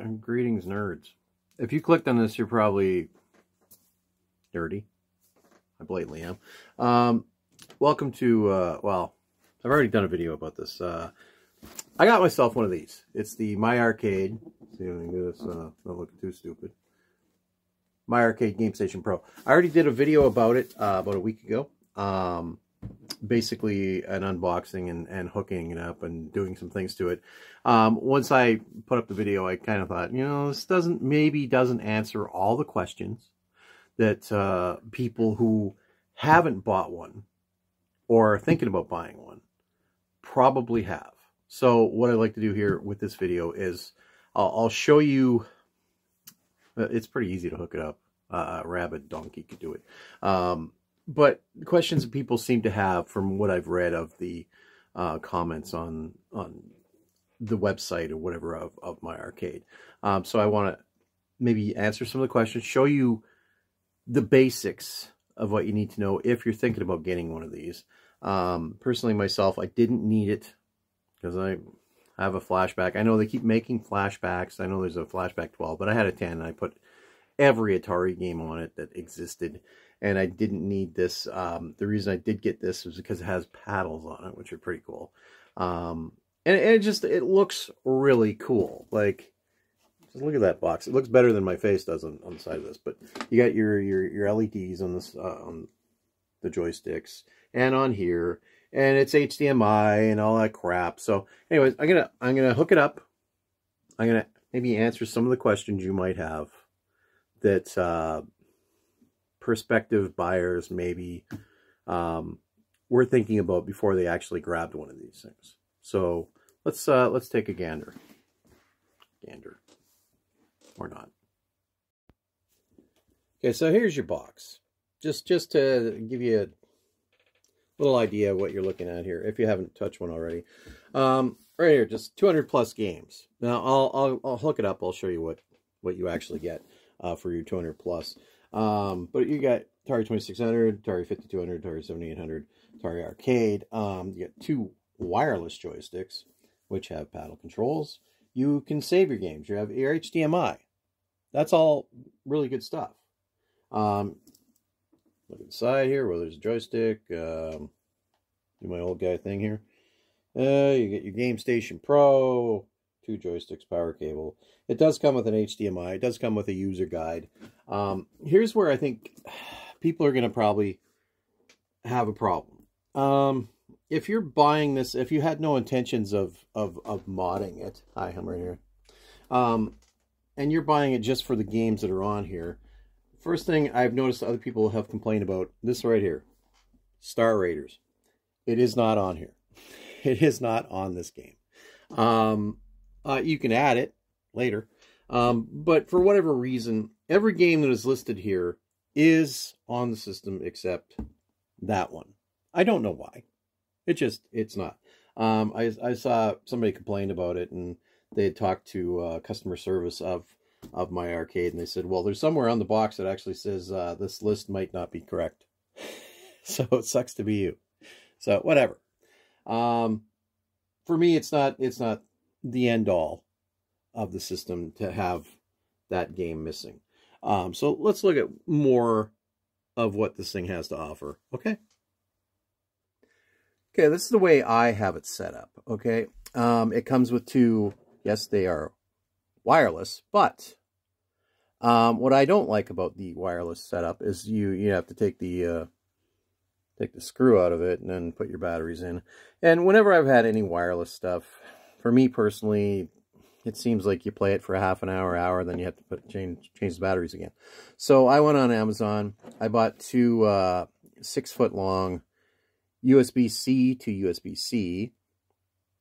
Greetings, nerds. If you clicked on this, you're probably dirty. I blatantly am. Welcome to, well, I've already done a video about this. I got myself one of these. It's the My Arcade. See if I can do this, not looking too stupid. My Arcade Gamestation Pro. I already did a video about it about a week ago. Basically an unboxing and hooking it up and doing some things to it. Once I put up the video, I kind of thought, you know, this maybe doesn't answer all the questions that people who haven't bought one or are thinking about buying one probably have. So what I'd like to do here with this video is I'll show you. It's pretty easy to hook it up. Rabbit donkey could do it. But questions that people seem to have from what I've read of the comments on the website or whatever of My Arcade. So I want to maybe answer some of the questions, show you the basics of what you need to know if you're thinking about getting one of these. Personally, myself, I didn't need it because I have a flashback. I know they keep making flashbacks. I know there's a flashback 12, but I had a 10 and I put every Atari game on it that existed. And I didn't need this. The reason I did get this was because it has paddles on it, which are pretty cool. And it looks really cool. Like, just look at that box. It looks better than my face does on the side of this. But you got your LEDs on this on the joysticks and on here, and it's HDMI and all that crap. So, anyways, I'm gonna hook it up. I'm gonna maybe answer some of the questions you might have that prospective buyers maybe were thinking about before they actually grabbed one of these things. So let's take a gander or not. Okay, so here's your box. Just to give you a little idea of what you're looking at here, if you haven't touched one already. Right here, just 200 plus games. Now I'll hook it up. I'll show you what you actually get for your 200 plus. But you got Atari 2600, Atari 5200, Atari 7800, Atari Arcade. You get two wireless joysticks, which have paddle controls. You can save your games. You have your HDMI. That's all really good stuff. Look at the side here where there's a joystick. Do my old guy thing here. You get your Gamestation Pro, two joysticks, power cable. It does come with an HDMI. It does come with a user guide. Here's where I think people are going to probably have a problem. If you're buying this, if you had no intentions of modding it, hi, I'm right here, and you're buying it just for the games that are on here, first thing I've noticed other people have complained about, this right here, Star Raiders. It is not on here. It is not on this game. You can add it later. But for whatever reason, every game that is listed here is on the system except that one. I don't know why. It's not. I saw somebody complain about it, and they had talked to customer service of My Arcade, and they said, well, there's somewhere on the box that actually says this list might not be correct. So it sucks to be you. So whatever. For me, it's not the end all of the system to have that game missing. So let's look at more of what this thing has to offer. Okay. Okay, this is the way I have it set up. Okay. It comes with two, yes, they are wireless, but what I don't like about the wireless setup is you have to take the screw out of it and then put your batteries in. And whenever I've had any wireless stuff, for me personally, it seems like you play it for a half an hour, then you have to change the batteries again. So I went on Amazon. I bought two 6-foot long USB-C to USB-C.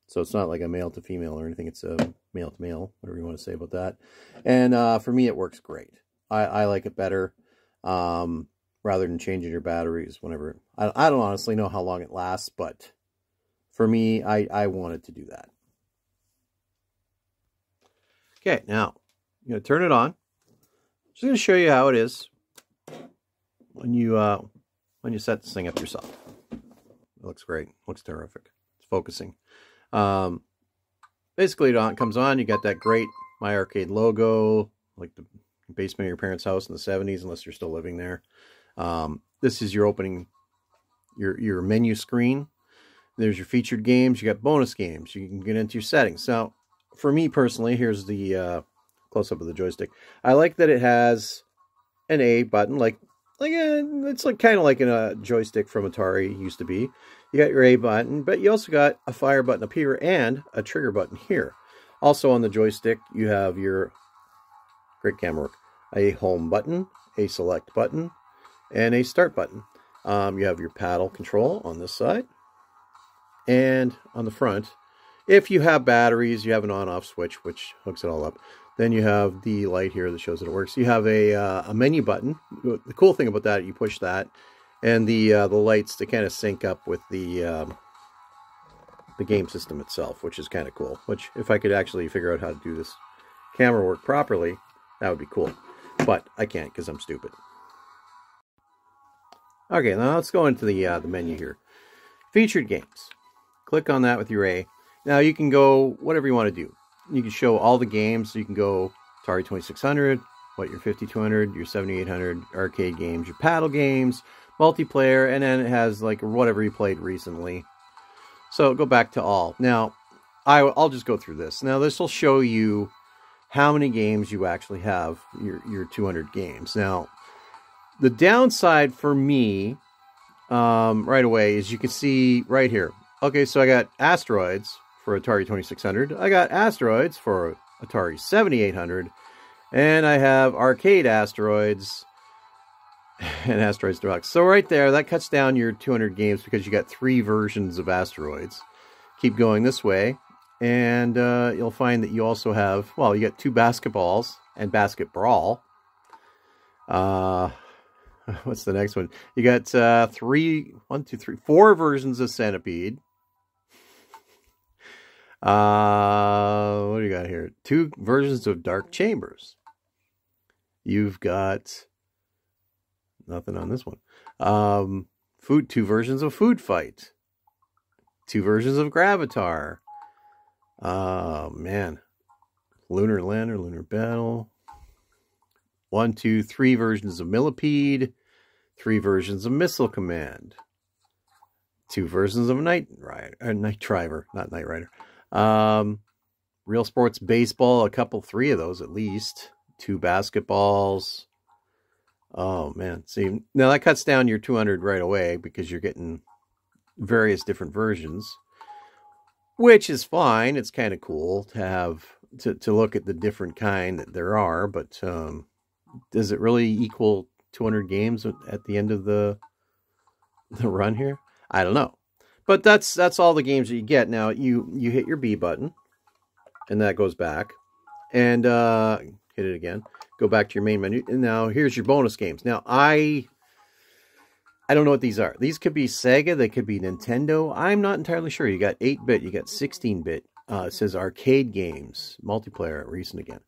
So it's not like a male to female or anything. It's a male to male, whatever you want to say about that. And for me, it works great. I like it better rather than changing your batteries whenever. I don't honestly know how long it lasts, but for me, I wanted to do that. Okay, now I'm going to turn it on. I'm just going to show you how it is when you set this thing up yourself. It looks great. It looks terrific. It's focusing. Basically, it comes on. You got that great My Arcade logo, like the basement of your parents' house in the 70s, unless you're still living there. This is your opening, your menu screen. There's your featured games. You got bonus games. You can get into your settings. Now, for me personally, here's the close-up of the joystick. I like that it has an A button, it's like kind of like a joystick from Atari used to be. You got your A button, but you also got a fire button up here and a trigger button here. Also on the joystick, you have your, great camera work, a home button, a select button, and a start button. You have your paddle control on this side. And on the front, if you have batteries, you have an on-off switch, which hooks it all up. Then you have the light here that shows that it works. You have a menu button. The cool thing about that, you push that, and the lights to kind of sync up with the game system itself, which is kind of cool. Which, if I could actually figure out how to do this camera work properly, that would be cool. But I can't because I'm stupid. Okay, now let's go into the menu here. Featured games. Click on that with your A. Now you can go whatever you want to do. You can show all the games. So you can go Atari 2600, your 5200, your 7800 arcade games, your paddle games, multiplayer, and then it has like whatever you played recently. So go back to all. Now, I'll just go through this. Now this will show you how many games you actually have, your 200 games. Now, the downside for me right away is you can see right here. Okay, so I got Asteroids for Atari 2600. I got Asteroids for Atari 7800. And I have Arcade Asteroids and Asteroids Deluxe. So right there, that cuts down your 200 games because you got 3 versions of Asteroids. Keep going this way, and you'll find that you also have, well, you got 2 basketballs and Basket Brawl. What's the next one? You got 4 versions of Centipede. What do you got here? 2 versions of Dark Chambers. You've got nothing on this one. 2 versions of Food Fight. 2 versions of Gravatar. Oh man. Lunar Lander, Lunar Battle. 1, 2, 3 versions of Millipede. 3 versions of Missile Command. 2 versions of Night Driver, not Knight Rider. Real Sports Baseball, 3 of those at least. 2 basketballs. Oh man, see, now that cuts down your 200 right away because you're getting various different versions, which is fine. It's kind of cool to have to look at the different kind that there are, but does it really equal 200 games at the end of the run here? I don't know. But that's all the games that you get. Now, you hit your B button, and that goes back. And hit it again. Go back to your main menu. And now, here's your bonus games. Now, I don't know what these are. These could be Sega. They could be Nintendo. I'm not entirely sure. You got 8-bit. You got 16-bit. It says arcade games. Multiplayer. Recent again.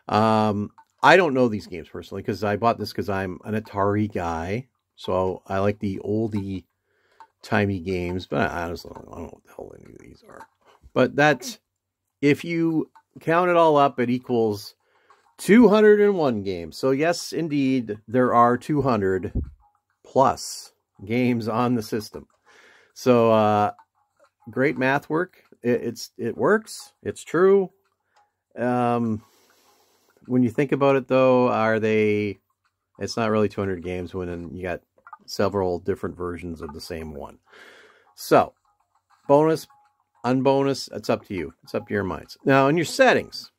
I don't know these games personally because I bought this because I'm an Atari guy. So I like the oldie-timey games. But I honestly don't know what the hell any of these are. But that's, if you count it all up, it equals 201 games. So yes, indeed, there are 200 plus games on the system. So great math work. It works. It's true. When you think about it, though, it's not really 200 games when you got several different versions of the same one. So, bonus, unbonus, it's up to you. It's up to your minds. Now, in your settings,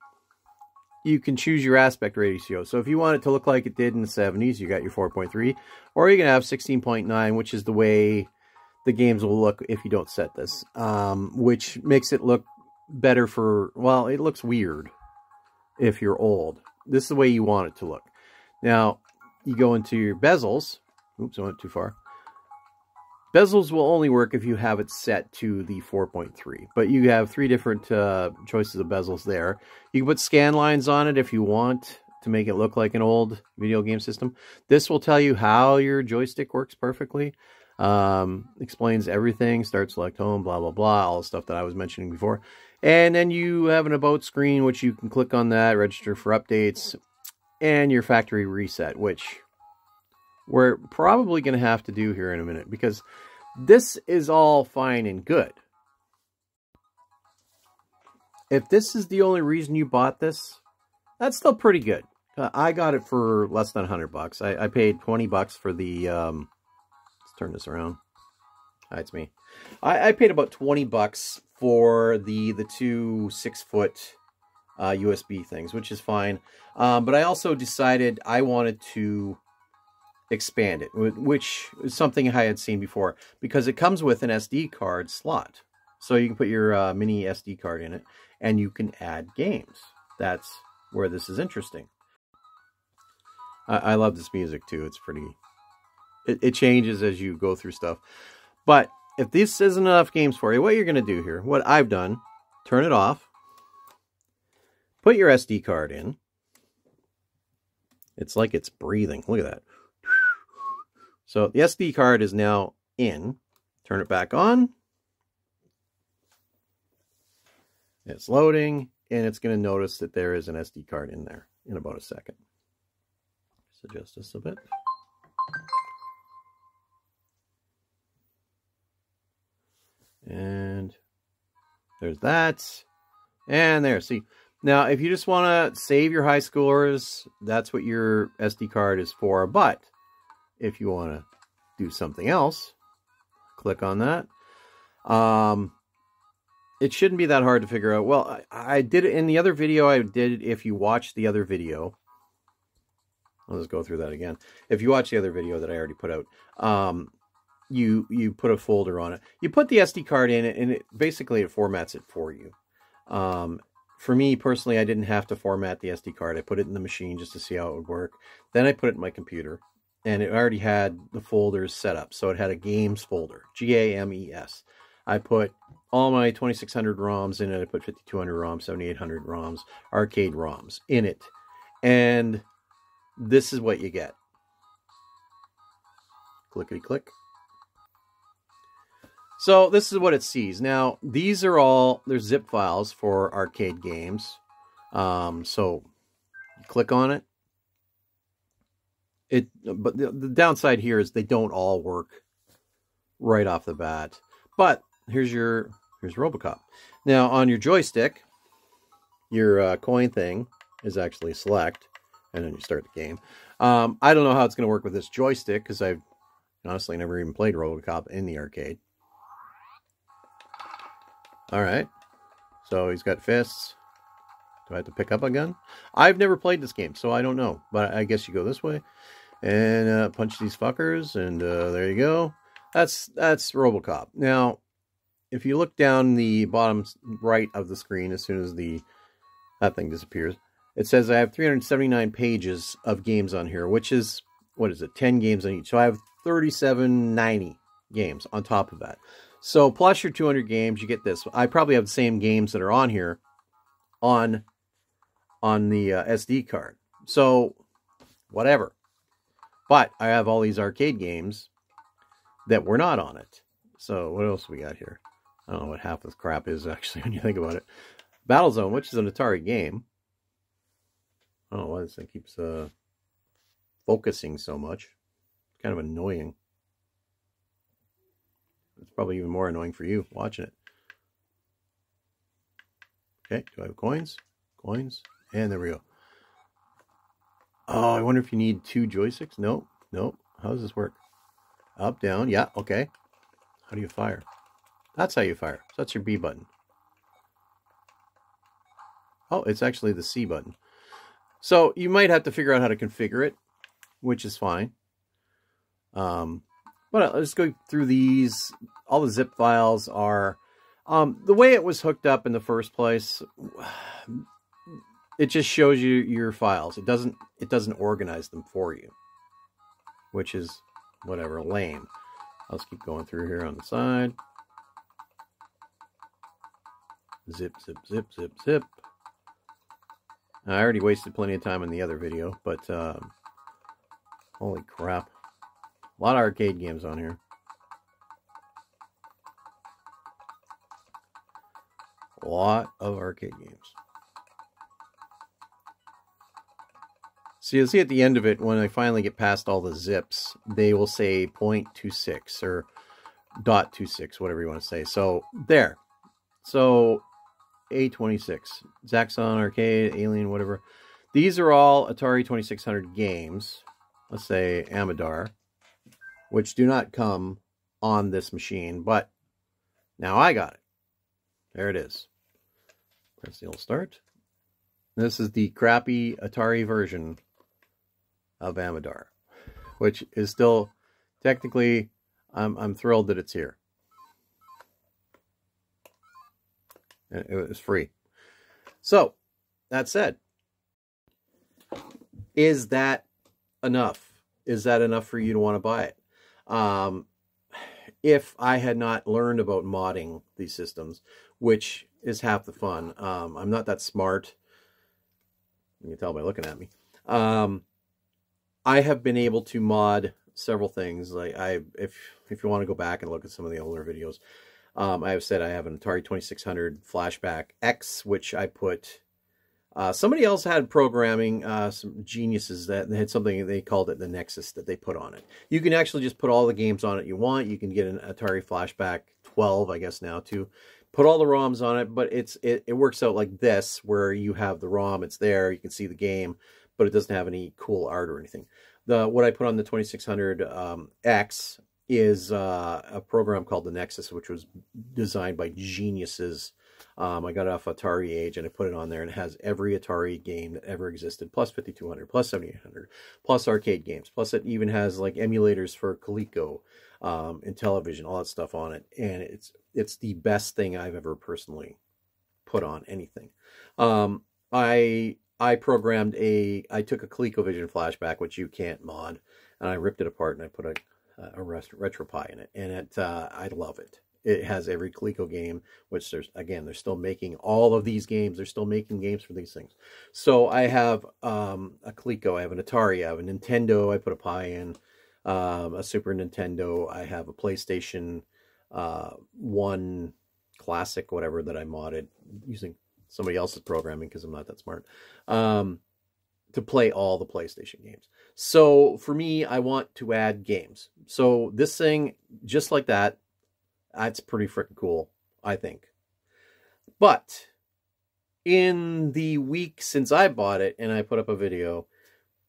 you can choose your aspect ratio. So if you want it to look like it did in the 70s, you got your 4.3, or you can have 16.9, which is the way the games will look if you don't set this, which makes it look better well, it looks weird if you're old. This is the way you want it to look. Now, you go into your bezels. Oops, I went too far. Bezels will only work if you have it set to the 4.3. But you have 3 different choices of bezels there. You can put scan lines on it if you want to make it look like an old video game system. This will tell you how your joystick works perfectly. Explains everything, start, select, home, blah, blah, blah, all the stuff that I was mentioning before. And then you have an about screen, which you can click on that, register for updates, and your factory reset, which we're probably going to have to do here in a minute, because this is all fine and good. If this is the only reason you bought this, that's still pretty good. I got it for less than $100. I paid $20 for the, let's turn this around. Hi, it's me. I paid about $20 for the two 6-foot USB things, which is fine. But I also decided I wanted to expand it, which is something I had seen before, because it comes with an SD card slot. So you can put your mini SD card in it, and you can add games. That's where this is interesting. I love this music too. It's pretty... It changes as you go through stuff. But if this isn't enough games for you, what you're going to do here, what I've done, turn it off, put your SD card in. It's like it's breathing. Look at that. So the SD card is now in. Turn it back on. It's loading, and it's going to notice that there is an SD card in there in about a second. Just adjust this a bit. And there's that. And there, see. Now, if you just want to save your high scores, that's what your SD card is for. But if you want to do something else, click on that. It shouldn't be that hard to figure out. Well, I did it in the other video. I did, if you watch the other video. I'll just go through that again. If you watch the other video that I already put out, you put a folder on it. You put the SD card in it, and it basically it formats it for you. For me personally, I didn't have to format the SD card. I put it in the machine just to see how it would work. Then I put it in my computer, and it already had the folders set up. So it had a games folder, GAMES. I put all my 2600 ROMs in it. I put 5200 ROMs, 7800 ROMs, arcade ROMs in it. And this is what you get. Clickety click. So this is what it sees. Now, these are all, there's zip files for arcade games. So you click on it. But the downside here is they don't all work right off the bat. But here's RoboCop. Now on your joystick, your coin thing is actually select, and then you start the game. I don't know how it's going to work with this joystick, because I've honestly never even played RoboCop in the arcade. Alright, so he's got fists. Do I have to pick up a gun? I've never played this game, so I don't know. But I guess you go this way and punch these fuckers, and there you go. That's RoboCop. Now, if you look down the bottom right of the screen, as soon as that thing disappears, it says I have 379 pages of games on here, which is, what is it, 10 games on each. So I have 3790 games on top of that. So plus your 200 games, you get this. I probably have the same games that are on here on the SD card. So whatever. But I have all these arcade games that were not on it. So what else we got here? I don't know what half this crap is, actually, when you think about it. Battlezone, which is an Atari game. I don't know why this thing keeps focusing so much. It's kind of annoying. It's probably even more annoying for you watching it. Okay, do I have coins? Coins. And there we go. Oh, I wonder if you need 2 joysticks? Nope. Nope. How does this work? Up, down. Yeah, okay. How do you fire? That's how you fire. So that's your B button. Oh, it's actually the C button. So you might have to figure out how to configure it, which is fine. But let's go through these. All the zip files are the way it was hooked up in the first place. It just shows you your files. It doesn't organize them for you, which is whatever, lame. Let's keep going through here on the side. Zip, zip, zip, zip, zip. I already wasted plenty of time in the other video, but holy crap. A lot of arcade games on here. A lot of arcade games. So you'll see at the end of it, when I finally get past all the zips, they will say 0.26 or .26, whatever you want to say. So there. So A26, Zaxxon, Arcade, Alien, whatever. These are all Atari 2600 games. Let's say Amadar, which do not come on this machine, but now I got it. There it is. Press the old start. This is the crappy Atari version of Amadar, which is still technically, I'm thrilled that it's here. It was free. So, that said, is that enough? Is that enough for you to want to buy it? If I had not learned about modding these systems, which is half the fun, I'm not that smart. You can tell by looking at me. I have been able to mod several things. Like if you want to go back and look at some of the older videos, I have said I have an Atari 2600 Flashback X, which I put. Somebody else had programming, some geniuses that had something, they called it the Nexus, that they put on it. You can actually just put all the games on it you want. You can get an Atari Flashback 12, I guess now, too. Put all the ROMs on it, but it works out like this, where you have the ROM, it's there, you can see the game, but it doesn't have any cool art or anything. What I put on the 2600 X is a program called the Nexus, which was designed by geniuses. I got it off Atari Age, and I put it on there, and it has every Atari game that ever existed, plus 5200, plus 7800, plus arcade games, plus it even has like emulators for Coleco, Intellivision, all that stuff on it, and it's the best thing I've ever personally put on anything. I programmed I took a ColecoVision flashback, which you can't mod, and I ripped it apart, and I put a RetroPie in it, and I love it. It has every Coleco game, which they're still making all of these games. They're still making games for these things. So I have a Coleco, I have an Atari, I have a Nintendo, I put a Pi in, a Super Nintendo, I have a PlayStation 1 Classic, whatever, that I modded using somebody else's programming because I'm not that smart, to play all the PlayStation games. So for me, I want to add games. So this thing, just like that, that's pretty freaking cool, I think. But in the week since I bought it and I put up a video,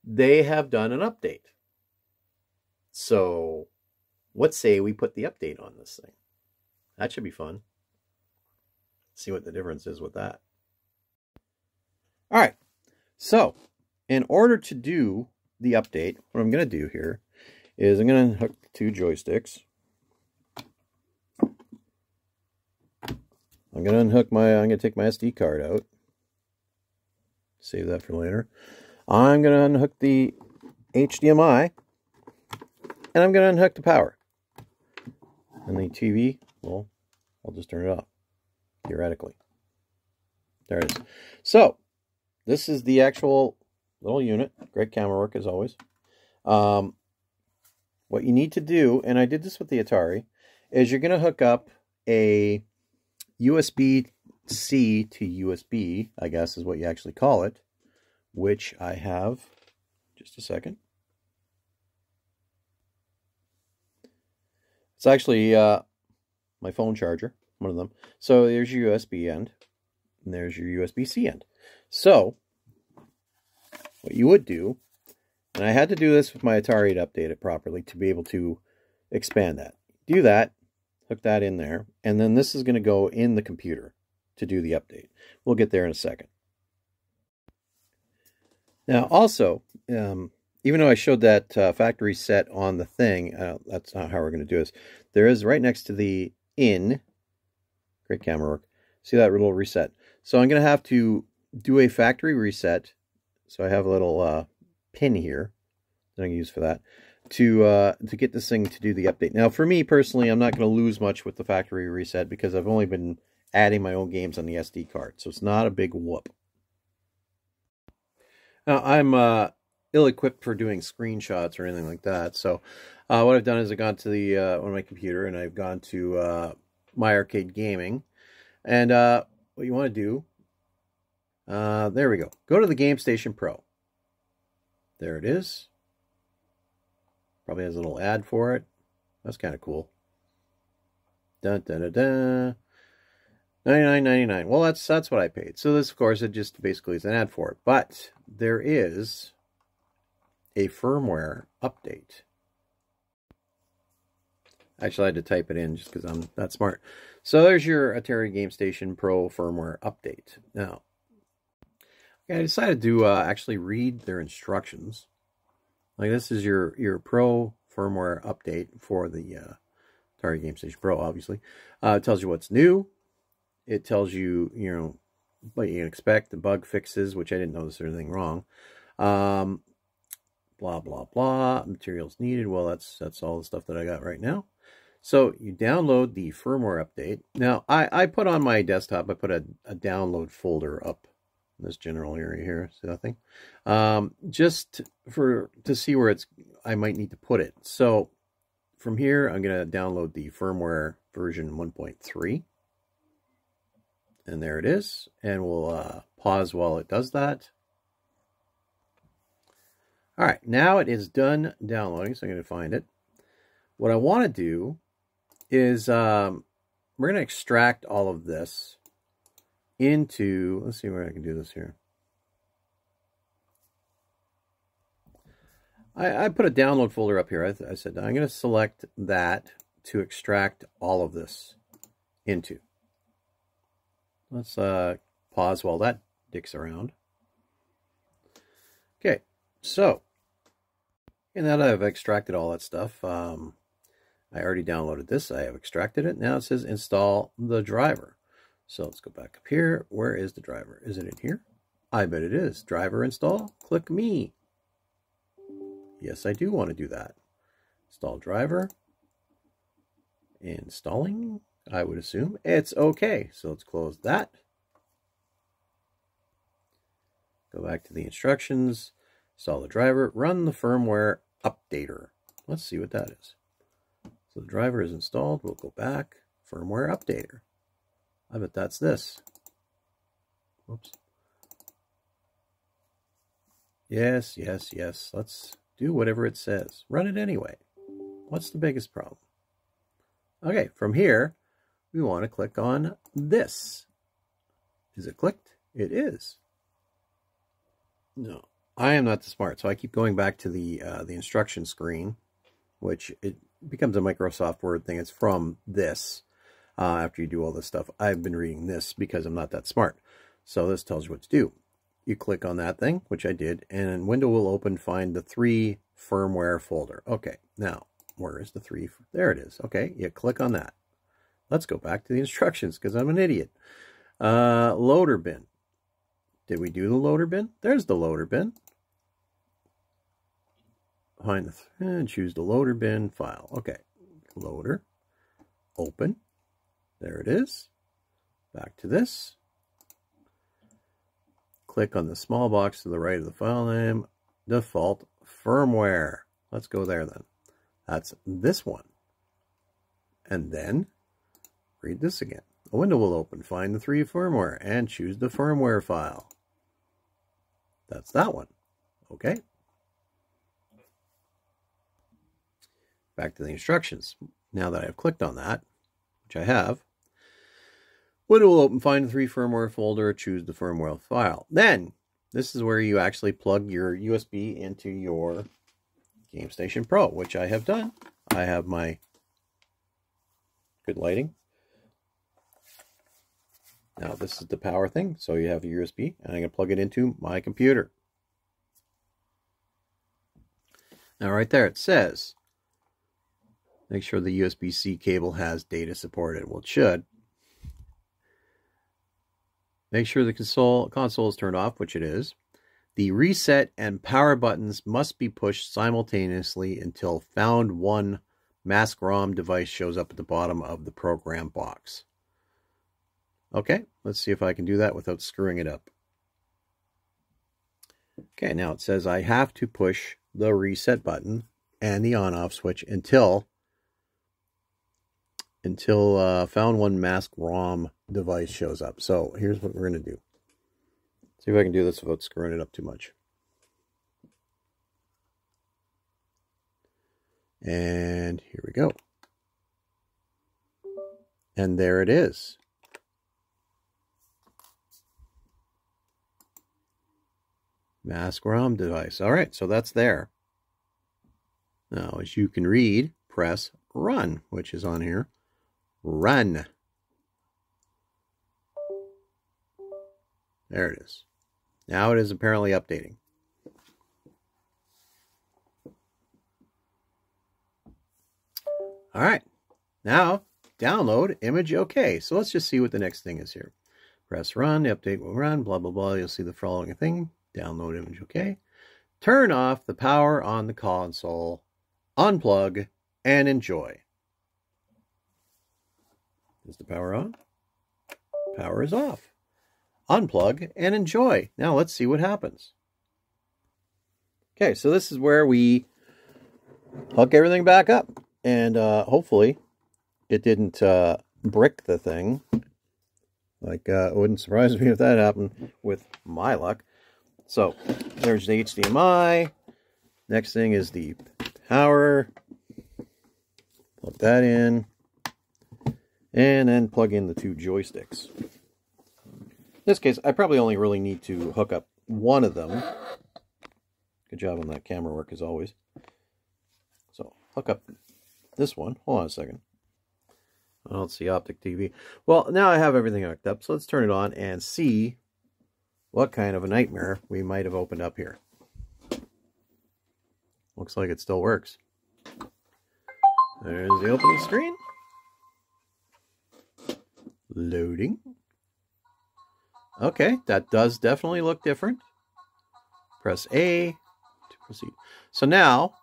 they have done an update. So let's say we put the update on this thing. That should be fun. See what the difference is with that. All right. So in order to do the update, what I'm going to do here is I'm going to hook two joysticks. I'm going to take my SD card out. Save that for later. I'm going to unhook the HDMI. And I'm going to unhook the power. And the TV, well, I'll just turn it off. Theoretically. There it is. So, this is the actual little unit. Great camera work as always. What you need to do, and I did this with the Atari, is you're going to hook up a USB-C to USB, I guess is what you actually call it, which I have. Just a second. It's actually my phone charger, one of them. So there's your USB end, and there's your USB-C end. So what you would do, and I had to do this with my Atari to update it properly to be able to expand that. Do that. Hook that in there, and then this is going to go in the computer to do the update. We'll get there in a second. Now, also, even though I showed that factory set on the thing, that's not how we're going to do this. There is right next to the in, great camera work, see that little reset. So I'm going to have to do a factory reset. So I have a little pin here that I can use for that. To get this thing to do the update. Now, for me personally, I'm not going to lose much with the factory reset because I've only been adding my own games on the SD card, so it's not a big whoop. Now, I'm ill-equipped for doing screenshots or anything like that, so what I've done is I've gone to the on my computer and I've gone to My Arcade Gaming, and what you want to do, there we go. Go to the Gamestation Pro. There it is. Probably has a little ad for it. That's kind of cool. Dun, dun, dun, dun. $99.99. Well, that's what I paid. So this, of course, it just basically is an ad for it. But there is a firmware update. Actually, I had to type it in just because I'm that smart. So there's your Atari Gamestation Pro firmware update. Now, I decided to actually read their instructions. Like, this is your Pro firmware update for the Atari Gamestation Pro, obviously. It tells you what's new. It tells you, what you can expect, the bug fixes, which I didn't notice there's anything wrong. Blah, blah, blah. Materials needed. Well, that's all the stuff that I got right now. So you download the firmware update. Now, I put on my desktop, I put a download folder up in this general area here. See that thing? Just to see where I might need to put it. So from here, I'm going to download the firmware version 1.3. And there it is. And we'll pause while it does that. All right, now it is done downloading, so I'm going to find it. What I want to do is we're going to extract all of this into, let's see where I can do this here. I put a download folder up here. I said I'm going to select that to extract all of this into. Let's pause while that dicks around. Okay, so now that I've extracted all that stuff, I already downloaded this. I have extracted it. Now it says install the driver. So let's go back up here. Where is the driver? Is it in here? I bet it is. Driver install. Click me. Yes, I do want to do that. Install driver. Installing. I would assume it's okay. So let's close that. Go back to the instructions. Install the driver. Run the firmware updater. Let's see what that is. So the driver is installed. We'll go back. Firmware updater. I bet that's this. Whoops. Yes, yes, yes. Let's do whatever it says. Run it anyway. What's the biggest problem? Okay, from here, we want to click on this. Is it clicked? It is. No, I am not smart, so I keep going back to the instruction screen, which it becomes a Microsoft Word thing. It's from this. After you do all this stuff, I've been reading this because I'm not that smart. So this tells you what to do. You click on that thing, which I did, and a window will open, find the 3 firmware folder. Okay, now, where is the 3? There it is. Okay, you click on that. Let's go back to the instructions because I'm an idiot. Loader bin. Did we do the loader bin? There's the loader bin. Behind and choose the loader bin file. Okay, loader, open. There it is. Back to this. Click on the small box to the right of the file name. Default firmware. Let's go there then. That's this one. And then read this again. A window will open. Find the 3 firmware and choose the firmware file. That's that one. Okay. Back to the instructions. Now that I've clicked on that, which I have, window will open, find the 3 firmware folder, choose the firmware file. Then, this is where you actually plug your USB into your Gamestation Pro, which I have done. I have my good lighting. Now, this is the power thing, so you have a USB, and I'm going to plug it into my computer. Now, right there, it says, make sure the USB-C cable has data supported. Well, it should. Make sure the console is turned off, which it is. The reset and power buttons must be pushed simultaneously until found 1 mask ROM device shows up at the bottom of the program box. Okay, let's see if I can do that without screwing it up. Okay, now it says I have to push the reset button and the on-off switch until until found one mask ROM device shows up. So here's what we're going to do. See if I can do this without screwing it up too much. And here we go. And there it is. Mask ROM device. All right, so that's there. Now, as you can read, press run, which is on here. Run. There it is. Now it is apparently updating. All right. Now, download image OK. So let's just see what the next thing is here. Press run. The update will run. Blah, blah, blah. You'll see the following thing. Download image OK. Turn off the power on the console. Unplug and enjoy. Is the power on? Power is off. Unplug and enjoy. Now let's see what happens. Okay, so this is where we hook everything back up. And hopefully it didn't brick the thing. Like, it wouldn't surprise me if that happened with my luck. So, there's the HDMI. Next thing is the power. Plug that in. And then plug in the two joysticks. In this case, I probably only really need to hook up one of them. Good job on that camera work, as always. So, hook up this one. Hold on a second. I don't see optic TV. Well, now I have everything hooked up, so let's turn it on and see what kind of a nightmare we might have opened up here. Looks like it still works. There's the opening screen. Loading. Okay, that does definitely look different. Press A to proceed. So now,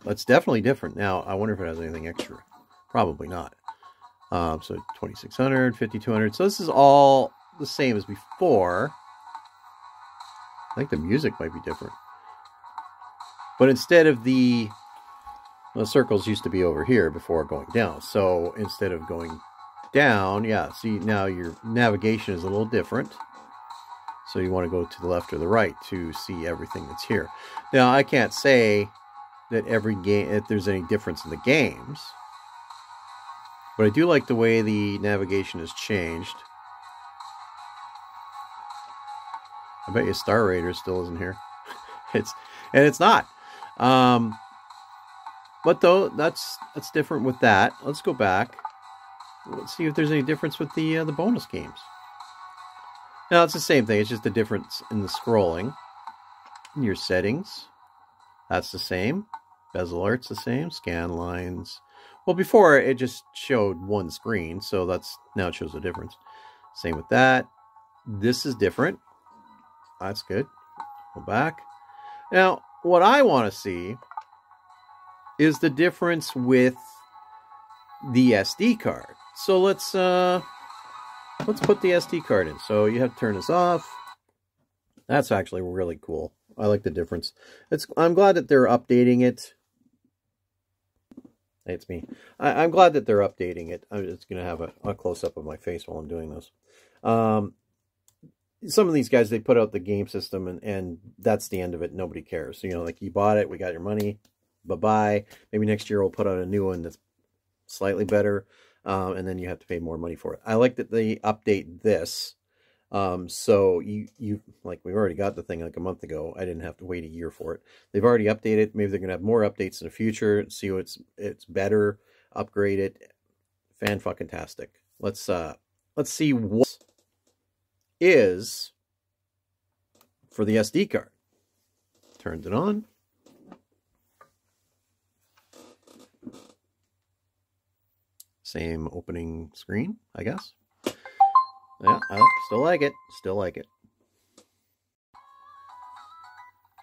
that's definitely different. Now, I wonder if it has anything extra. Probably not. So 2600, 5200. So this is all the same as before. I think the music might be different. But instead of the circles used to be over here before going down. So instead of going down, yeah, see now your navigation is a little different. So you want to go to the left or the right to see everything that's here. Now, I can't say that every game, if there's any difference in the games. But I do like the way the navigation has changed. I bet you Star Raider still isn't here. It's not. But though that's different with that. Let's go back. Let's see if there's any difference with the bonus games. Now it's the same thing. It's just a difference in the scrolling. In your settings, that's the same. Bezel art's the same. Scan lines. Well, before it just showed one screen, so now it shows a difference. Same with that. This is different. That's good. Go back. Now, what I want to see is the difference with the SD card. So let's put the SD card in. So you have to turn this off. That's actually really cool. I like the difference. I'm glad that they're updating it. It's me. I'm glad that they're updating it. I'm just going to have a close-up of my face while I'm doing this. Some of these guys, they put out the game system, and that's the end of it. Nobody cares. So, you know, like, you bought it, we got your money, bye-bye. Maybe next year we'll put out a new one that's slightly better, and then you have to pay more money for it. I like that they update this. So you like, we've already got the thing like a month ago. I didn't have to wait a year for it. They've already updated. Maybe they're going to have more updates in the future. See what it's better, upgrade it. Fan-fucking-tastic. Let's see what is for the SD card. Turns it on. Same opening screen, I guess. Yeah, I still like it. Still like it.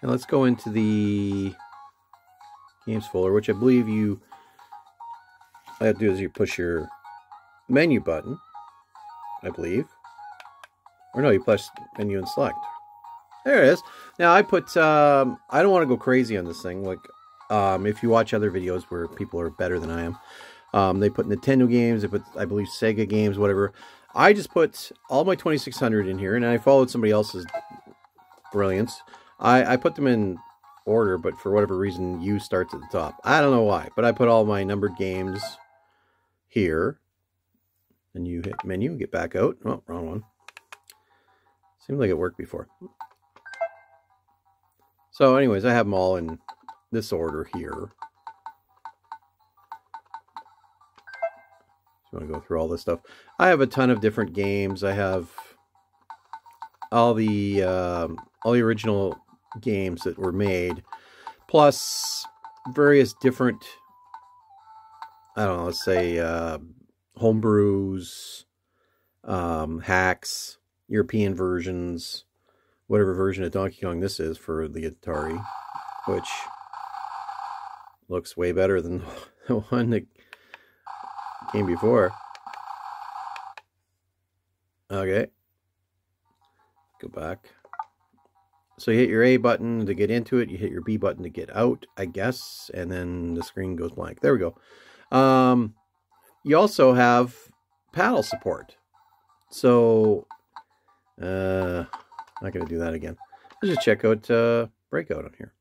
Now let's go into the games folder, which I believe all you have to do is you push your menu button, I believe. Or no, you press menu and select. There it is. Now I put, I don't want to go crazy on this thing. Like, if you watch other videos where people are better than I am, They put Nintendo games, they put, I believe, Sega games, whatever. I just put all my 2600 in here, and I followed somebody else's brilliance. I put them in order, but for whatever reason, U starts at the top. I don't know why, but I put all my numbered games here. And you hit menu, get back out. Oh, wrong one. Seemed like it worked before. So anyways, I have them all in this order here. So you want to go through all this stuff. I have a ton of different games. I have all the original games that were made, plus various different, I don't know, let's say homebrews, hacks, European versions, whatever version of Donkey Kong this is for the Atari, which looks way better than the one that came before. Okay. Go back. So you hit your A button to get into it, you hit your B button to get out, I guess, and then the screen goes blank. There we go. You also have paddle support. So, not going to do that again. Let's just check out Breakout on here.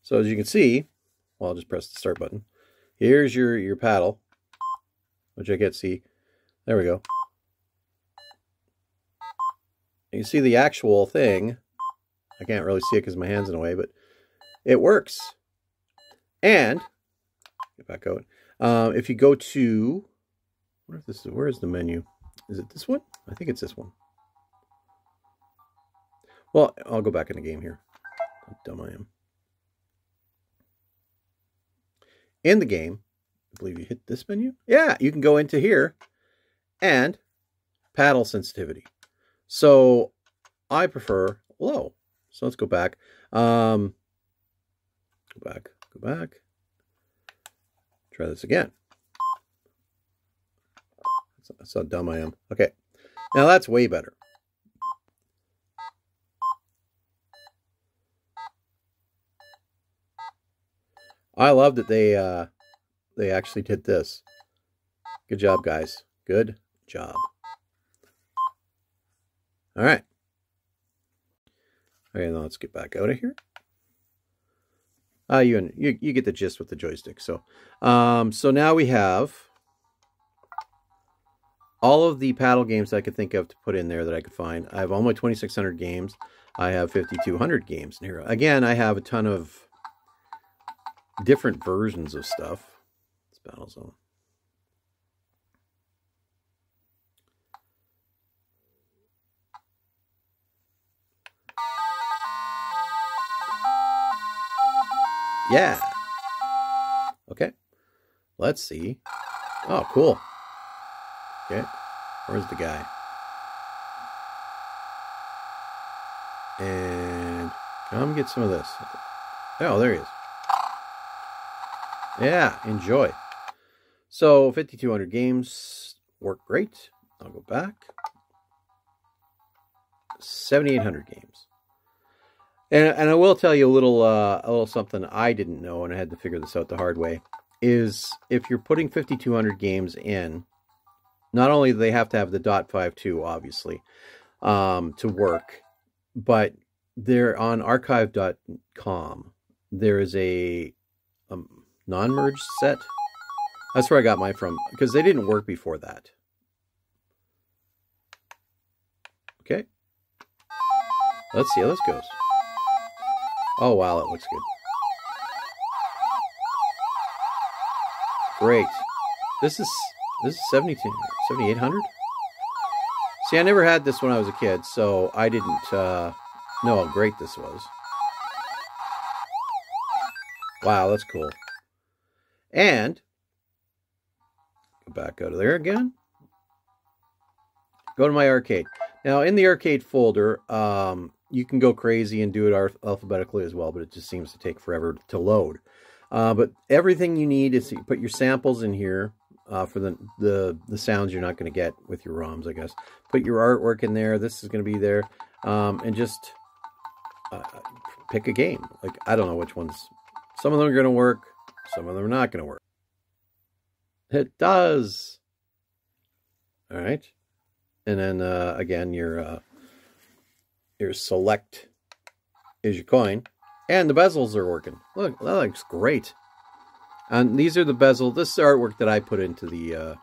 So as you can see, well, I'll just press the start button. Here's your paddle, which I can't see. There we go. You can see the actual thing. I can't really see it because my hand's in the way, but it works. And get back out. If you go to, I wonder if this is, where is the menu? Is it this one? I think it's this one. Well, I'll go back in the game here. How dumb I am. In the game, I believe you hit this menu. Yeah, you can go into here and paddle sensitivity. So I prefer low. So let's go back. Go back. Try this again. That's how dumb I am. Okay. Now that's way better. I love that they actually did this. Good job, guys. Good job. All right. Okay, now let's get back out of here. You get the gist with the joystick. So, so now we have all of the paddle games I could think of to put in there that I could find. I have all my 2600 games. I have 5200 games in here. Again, I have a ton of different versions of stuff. It's Battle Zone. Yeah. Okay. Let's see. Oh, cool. Okay. Where's the guy? And come get some of this. Oh, there he is. Yeah, enjoy. So 5200 games work great. I'll go back. 7800 games. And I will tell you a little something I didn't know, and I had to figure this out the hard way, is if you're putting 5200 games in, not only do they have to have the .52, obviously, to work, but they're on archive.com. There is a non-merged set. That's where I got mine from, because they didn't work before that. Okay. Let's see how this goes. Oh, wow, that looks good. Great. This is 7800? See, I never had this when I was a kid, so I didn't know how great this was. Wow, that's cool. And go back out of there again. Go to my arcade. Now, in the arcade folder, you can go crazy and do it alphabetically as well, but it just seems to take forever to load. But everything you need is you put your samples in here for the sounds you're not going to get with your ROMs, I guess. Put your artwork in there. This is going to be there. And just pick a game. Like, I don't know which ones. Some of them are going to work. Some of them are not going to work. It does. All right. And then, again, your select is your coin. And the bezels are working. Look, that looks great. And these are the bezel. This is artwork that I put into the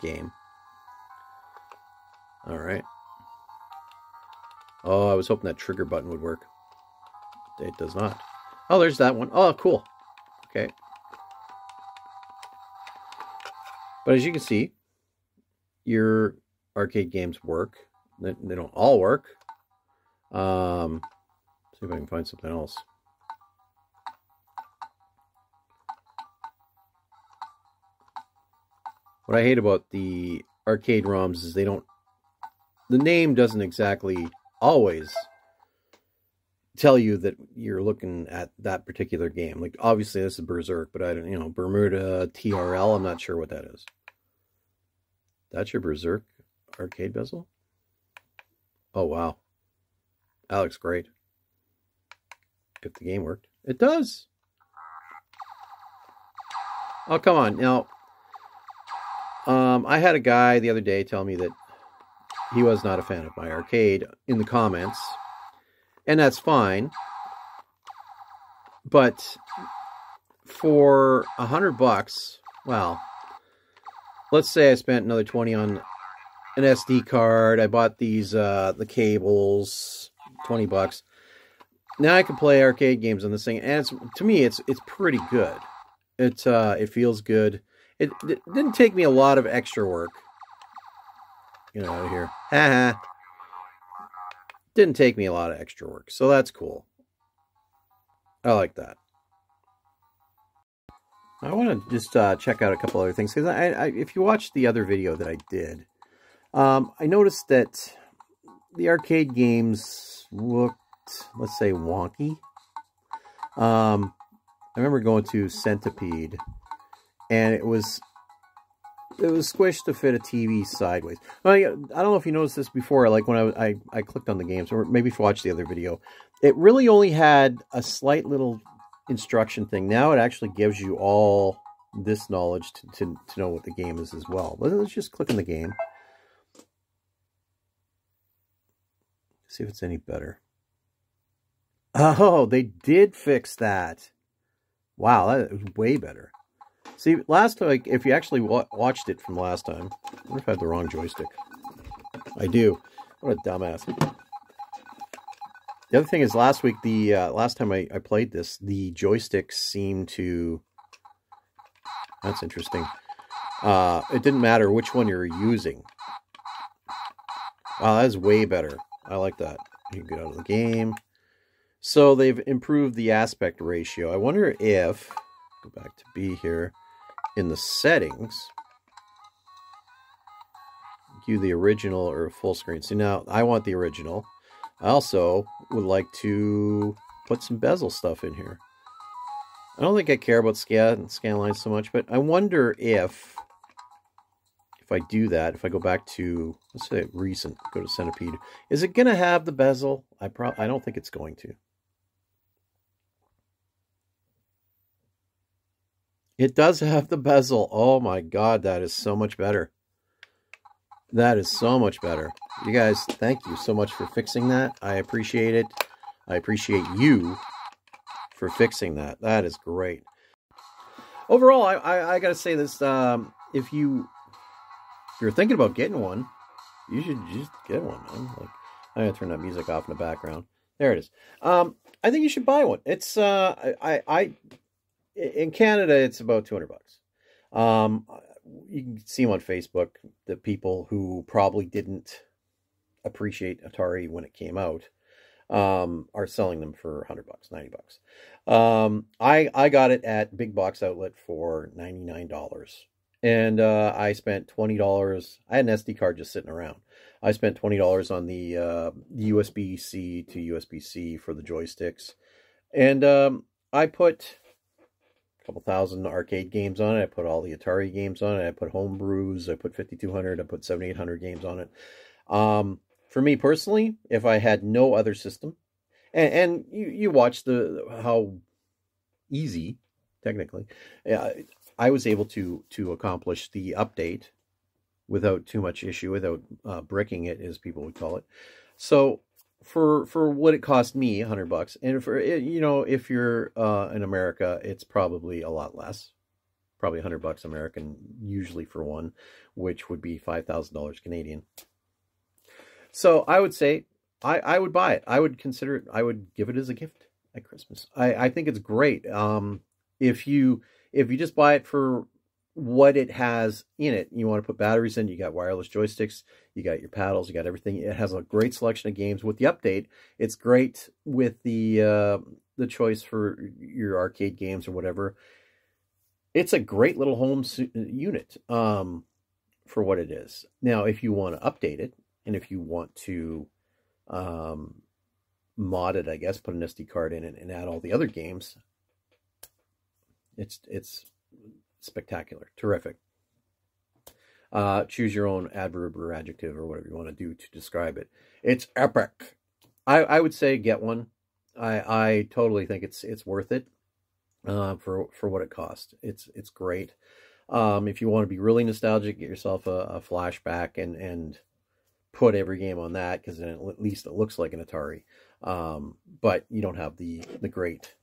game. All right. Oh, I was hoping that trigger button would work. It does not. Oh, there's that one. Oh, cool. Okay. But as you can see, your arcade games work. They don't all work. See if I can find something else. What I hate about the arcade ROMs is the name doesn't exactly always tell you that you're looking at that particular game. Like, obviously this is Berserk, but I don't, Bermuda TRL, I'm not sure what that is. That's your Berserk arcade bezel? Oh, wow. That looks great. If the game worked. It does. Oh, come on. Now, I had a guy the other day tell me that he was not a fan of my arcade in the comments. And that's fine. But for $100, well, let's say I spent another 20 on an SD card. I bought these, the cables, $20. Now I can play arcade games on this thing, and to me, it's pretty good. It feels good. It didn't take me a lot of extra work. Get out of here. Haha. Didn't take me a lot of extra work, so that's cool. I like that. I want to just check out a couple other things, because if you watched the other video that I did, I noticed that the arcade games looked, let's say, wonky. I remember going to Centipede, and it was squished to fit a TV sideways. I don't know if you noticed this before, like when I clicked on the games, or maybe if you watched the other video, it really only had a slight little instruction thing. Now it actually gives you all this knowledge to know what the game is as well. Let's just click on the game. See if it's any better. Oh, they did fix that. Wow, that was way better. See, last time, if you actually watched it from last time, I wonder if I have the wrong joystick. I do. What a dumbass. The other thing is, last week, last time I played this, the joysticks seemed to... That's interesting. It didn't matter which one you're using. Wow, that is way better. I like that. You can get out of the game. So they've improved the aspect ratio. I wonder if... Go back to B here. In the settings, do the original or full screen. See, now I want the original. I also would like to put some bezel stuff in here. I don't think I care about scan lines so much, but I wonder if I do that, if I go back to, let's say recent, go to Centipede, is it going to have the bezel? I don't think it's going to. It does have the bezel. Oh my God, that is so much better. That is so much better. You guys, thank you so much for fixing that. I appreciate it. I appreciate you for fixing that. That is great. Overall, I gotta say this, if you're thinking about getting one, you should just get one, man. Like, I'm gonna turn that music off in the background. There it is. I think you should buy one. It's in Canada, it's about $200. You can see them on Facebook, the people who probably didn't appreciate Atari when it came out are selling them for $100, $90. I got it at Big Box Outlet for $99. And I spent $20. I had an SD card just sitting around. I spent $20 on the USB-C to USB-C for the joysticks. And I put couple thousand arcade games on it. I put all the Atari games on it. I put homebrews. I put 5200. I put 7800 games on it. For me personally, if I had no other system, and you watch how easy technically. I was able to accomplish the update without too much issue, without bricking it, as people would call it. So for what it cost me, $100, and for if you're in America, it's probably a lot less, probably $100 American, usually for one, which would be $5,000 Canadian. So I would say I would buy it. I would consider it. I would give it as a gift at Christmas. I think it's great. If you just buy it for what it has in it, you want to put batteries in, you got wireless joysticks, you got your paddles, you got everything. It has a great selection of games. With the update, it's great with the choice for your arcade games or whatever. It's a great little home unit for what it is. Now, if you want to update it, and if you want to mod it, I guess, put an SD card in it and add all the other games, it's spectacular, terrific. Choose your own adverb or adjective or whatever you want to do to describe it. It's epic. I would say get one. I totally think it's worth it for what it cost. It's great. If you want to be really nostalgic, get yourself a flashback and put every game on that, because then at least it looks like an Atari. But you don't have the great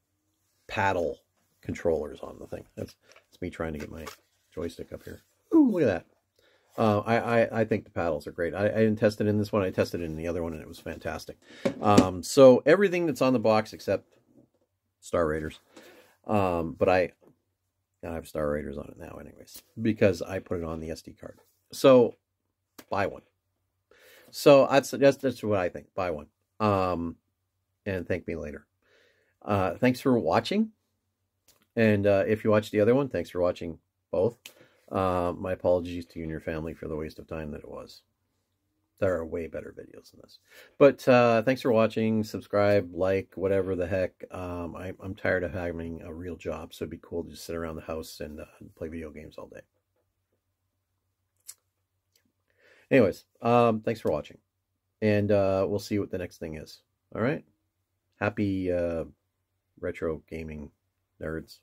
paddle controllers on the thing. That's me trying to get my joystick up here. Ooh, look at that. I think the paddles are great. I didn't test it in this one. I tested it in the other one, and it was fantastic. So everything that's on the box except Star Raiders. But I have Star Raiders on it now anyways, because I put it on the SD card. So buy one. So that's what I think. Buy one. And thank me later. Thanks for watching. And if you watched the other one, thanks for watching both. My apologies to you and your family for the waste of time that it was. There are way better videos than this. But thanks for watching. Subscribe, like, whatever the heck. I'm tired of having a real job, so it'd be cool to just sit around the house and play video games all day. Anyways, thanks for watching. And we'll see what the next thing is. All right? Happy retro gaming nerds.